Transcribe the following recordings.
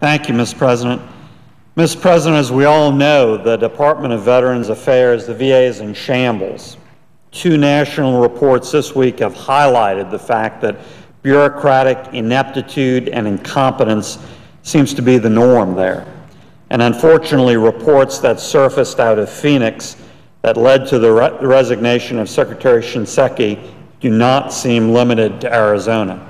Thank you, Mr. President. Mr. President, as we all know, the Department of Veterans Affairs, the VA, is in shambles. Two national reports this week have highlighted the fact that bureaucratic ineptitude and incompetence seems to be the norm there. And unfortunately, reports that surfaced out of Phoenix that led to the resignation of Secretary Shinseki do not seem limited to Arizona.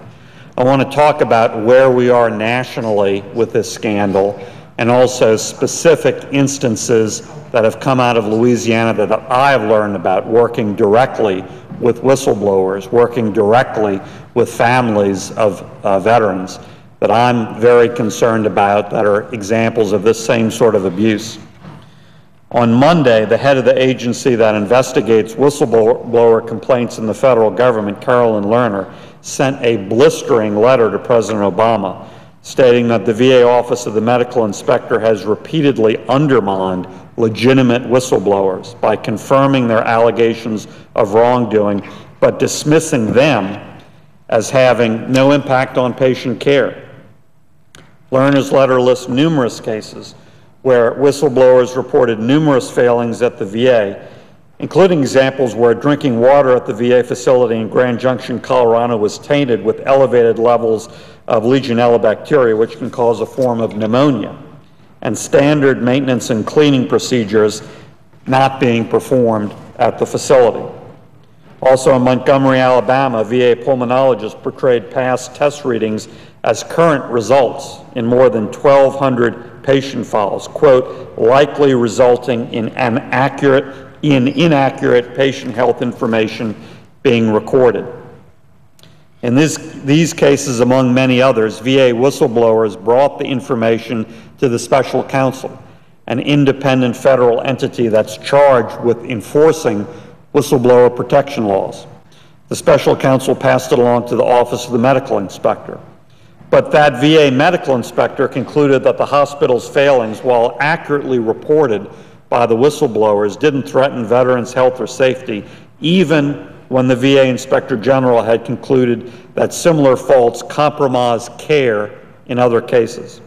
I want to talk about where we are nationally with this scandal and also specific instances that have come out of Louisiana that I have learned about, working directly with whistleblowers, working directly with families of veterans that I'm very concerned about that are examples of this same sort of abuse. On Monday, the head of the agency that investigates whistleblower complaints in the federal government, Carolyn Lerner, sent a blistering letter to President Obama stating that the VA Office of the Medical Inspector has repeatedly undermined legitimate whistleblowers by confirming their allegations of wrongdoing, but dismissing them as having no impact on patient care. Lerner's letter lists numerous cases where whistleblowers reported numerous failings at the VA, including examples where drinking water at the VA facility in Grand Junction, Colorado was tainted with elevated levels of Legionella bacteria, which can cause a form of pneumonia, and standard maintenance and cleaning procedures not being performed at the facility. Also in Montgomery, Alabama, a VA pulmonologist portrayed past test readings as current results in more than 1,200 patient files, quote, likely resulting in inaccurate patient health information being recorded. In these cases, among many others, VA whistleblowers brought the information to the Special Counsel, an independent federal entity that's charged with enforcing whistleblower protection laws. The Special Counsel passed it along to the Office of the Medical Inspector. But that VA medical inspector concluded that the hospital's failings, while accurately reported by the whistleblowers, didn't threaten veterans' health or safety, even when the VA Inspector General had concluded that similar faults compromised care in other cases.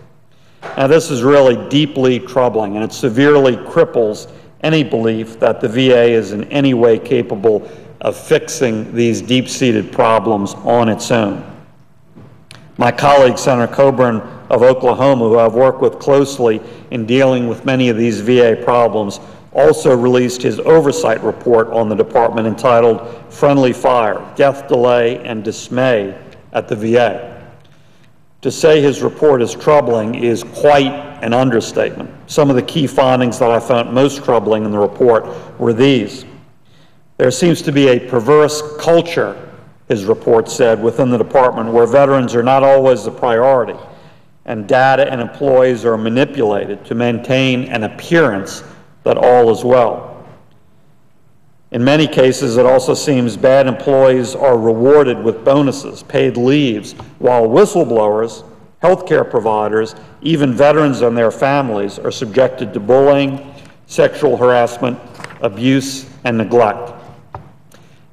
Now, this is really deeply troubling, and it severely cripples any belief that the VA is in any way capable of fixing these deep-seated problems on its own. My colleague, Senator Coburn of Oklahoma, who I've worked with closely in dealing with many of these VA problems, also released his oversight report on the department entitled Friendly Fire, Death Delay and Dismay at the VA. To say his report is troubling is quite an understatement. Some of the key findings that I found most troubling in the report were these. There seems to be a perverse culture, his report said, within the department where veterans are not always the priority, and data and employees are manipulated to maintain an appearance that all is well. In many cases, it also seems bad employees are rewarded with bonuses, paid leaves, while whistleblowers, healthcare providers, even veterans and their families are subjected to bullying, sexual harassment, abuse, and neglect.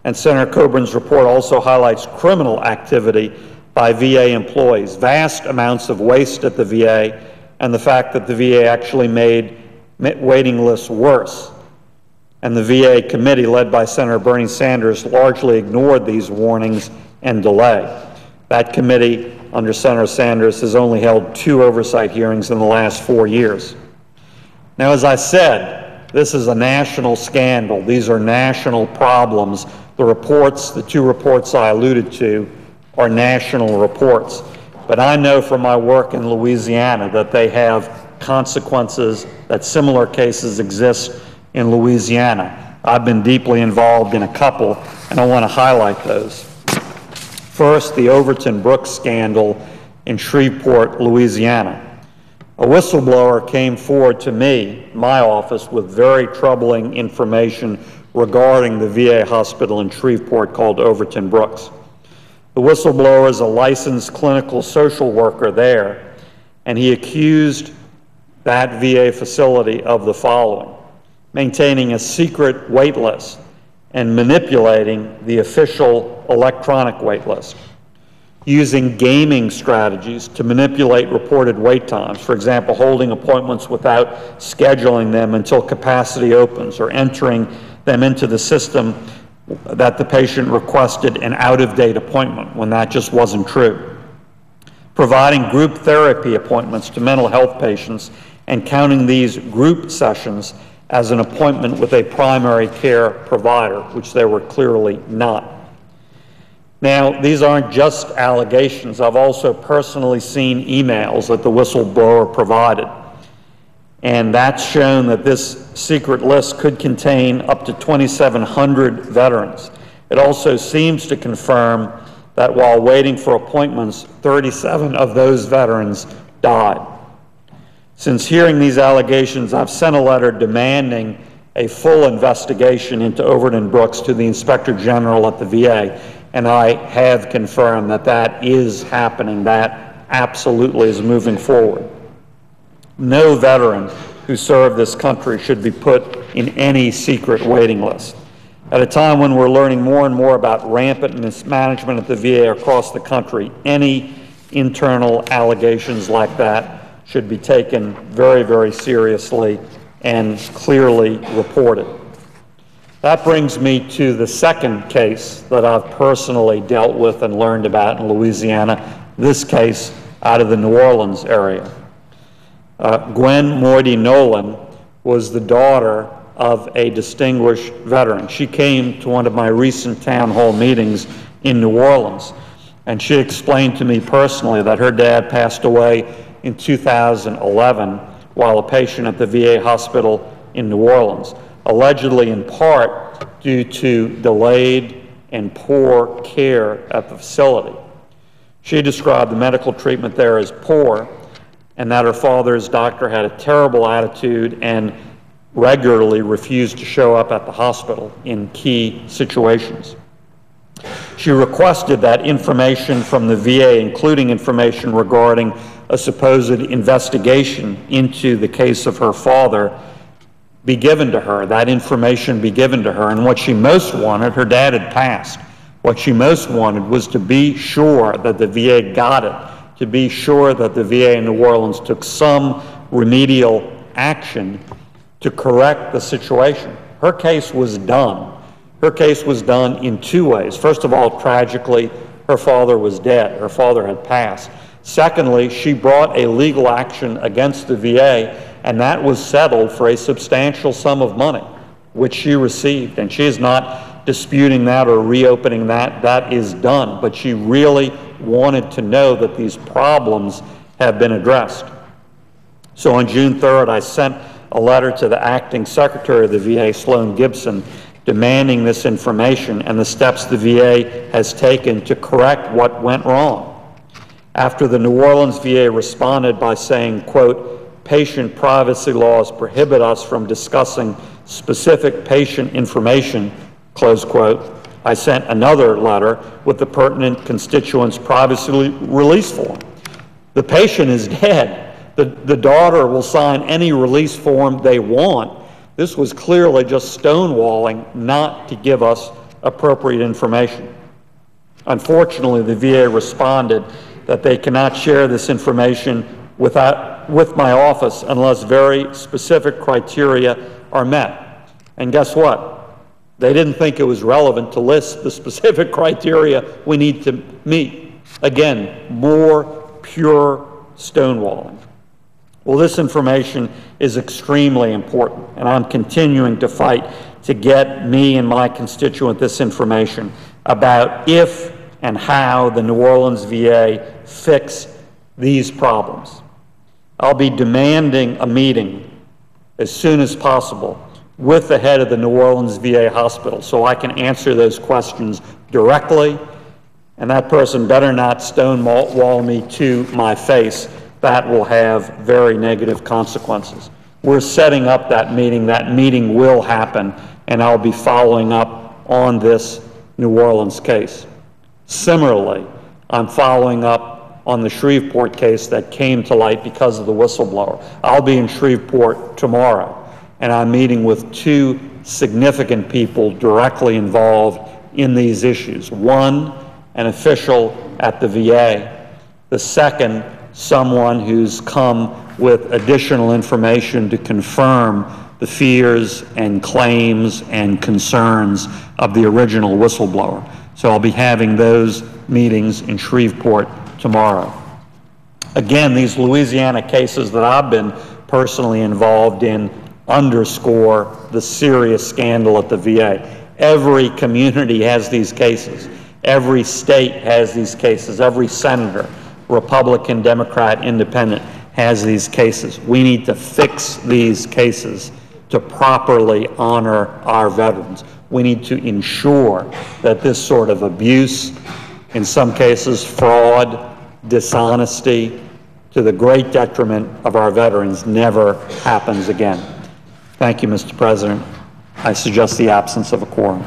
And Senator Coburn's report also highlights criminal activity by VA employees, vast amounts of waste at the VA, and the fact that the VA actually made waiting lists worse. And the VA committee, led by Senator Bernie Sanders, largely ignored these warnings and delay. That committee, under Senator Sanders, has only held 2 oversight hearings in the last 4 years. Now, as I said, this is a national scandal. These are national problems. The 2 reports I alluded to are national reports. But I know from my work in Louisiana that they have consequences, that similar cases exist in Louisiana. I've been deeply involved in a couple, and I want to highlight those. First, the Overton Brooks scandal in Shreveport, Louisiana. A whistleblower came forward to me, my office, with very troubling information regarding the VA hospital in Shreveport called Overton Brooks. The whistleblower is a licensed clinical social worker there, and he accused that VA facility of the following: maintaining a secret wait list and manipulating the official electronic wait list. using gaming strategies to manipulate reported wait times, for example, holding appointments without scheduling them until capacity opens, or entering them into the system that the patient requested an out-of-date appointment when that just wasn't true. Providing group therapy appointments to mental health patients and counting these group sessions as an appointment with a primary care provider, which they were clearly not. Now, these aren't just allegations. I've also personally seen emails that the whistleblower provided, and that's shown that this secret list could contain up to 2,700 veterans. It also seems to confirm that while waiting for appointments, 37 of those veterans died. Since hearing these allegations, I've sent a letter demanding a full investigation into Overton Brooks to the Inspector General at the VA, and I have confirmed that that is happening. That absolutely is moving forward. No veteran who served this country should be put in any secret waiting list. At a time when we're learning more and more about rampant mismanagement at the VA across the country, any internal allegations like that should be taken very, very seriously and clearly reported. That brings me to the second case that I've personally dealt with and learned about in Louisiana, this case out of the New Orleans area. Gwen Morty Nolan was the daughter of a distinguished veteran. She came to one of my recent town hall meetings in New Orleans, and she explained to me personally that her dad passed away in 2011 while a patient at the VA hospital in New Orleans, allegedly in part due to delayed and poor care at the facility. She described the medical treatment there as poor, and that her father's doctor had a terrible attitude and regularly refused to show up at the hospital in key situations. She requested that information from the VA, including information regarding a supposed investigation into the case of her father, be given to her, that information be given to her. And what she most wanted, her dad had passed, what she most wanted was to be sure that the VA got it, to be sure that the VA in New Orleans took some remedial action to correct the situation. Her case was done. Her case was done in two ways. First of all, tragically, her father was dead. Her father had passed. Secondly, she brought a legal action against the VA, and that was settled for a substantial sum of money, which she received. And she is not disputing that or reopening that. That is done. But she really wanted to know that these problems have been addressed. So on June 3rd, I sent a letter to the acting secretary of the VA, Sloan Gibson, demanding this information and the steps the VA has taken to correct what went wrong. After the New Orleans VA responded by saying, quote, patient privacy laws prohibit us from discussing specific patient information, close quote, I sent another letter with the pertinent constituents' privacy release form. The patient is dead. The daughter will sign any release form they want. This was clearly just stonewalling not to give us appropriate information. Unfortunately, the VA responded that they cannot share this information with my office unless very specific criteria are met. And guess what? They didn't think it was relevant to list the specific criteria we need to meet. Again, more pure stonewalling. Well, this information is extremely important, and I'm continuing to fight to get me and my constituent this information about if and how the New Orleans VA fix these problems. I'll be demanding a meeting as soon as possible with the head of the New Orleans VA hospital so I can answer those questions directly, and that person better not stonewall me to my face. That will have very negative consequences. We're setting up that meeting. That meeting will happen, and I'll be following up on this New Orleans case. Similarly, I'm following up on the Shreveport case that came to light because of the whistleblower. I'll be in Shreveport tomorrow, and I'm meeting with two significant people directly involved in these issues. One an official at the VA. The second, someone who's come with additional information to confirm the fears and claims and concerns of the original whistleblower. So I'll be having those meetings in Shreveport tomorrow. Again, these Louisiana cases that I've been personally involved in underscore the serious scandal at the VA. Every community has these cases. Every state has these cases. Every senator, Republican, Democrat, Independent, has these cases. We need to fix these cases to properly honor our veterans. We need to ensure that this sort of abuse, in some cases fraud, dishonesty, to the great detriment of our veterans, never happens again. Thank you, Mr. President. I suggest the absence of a quorum.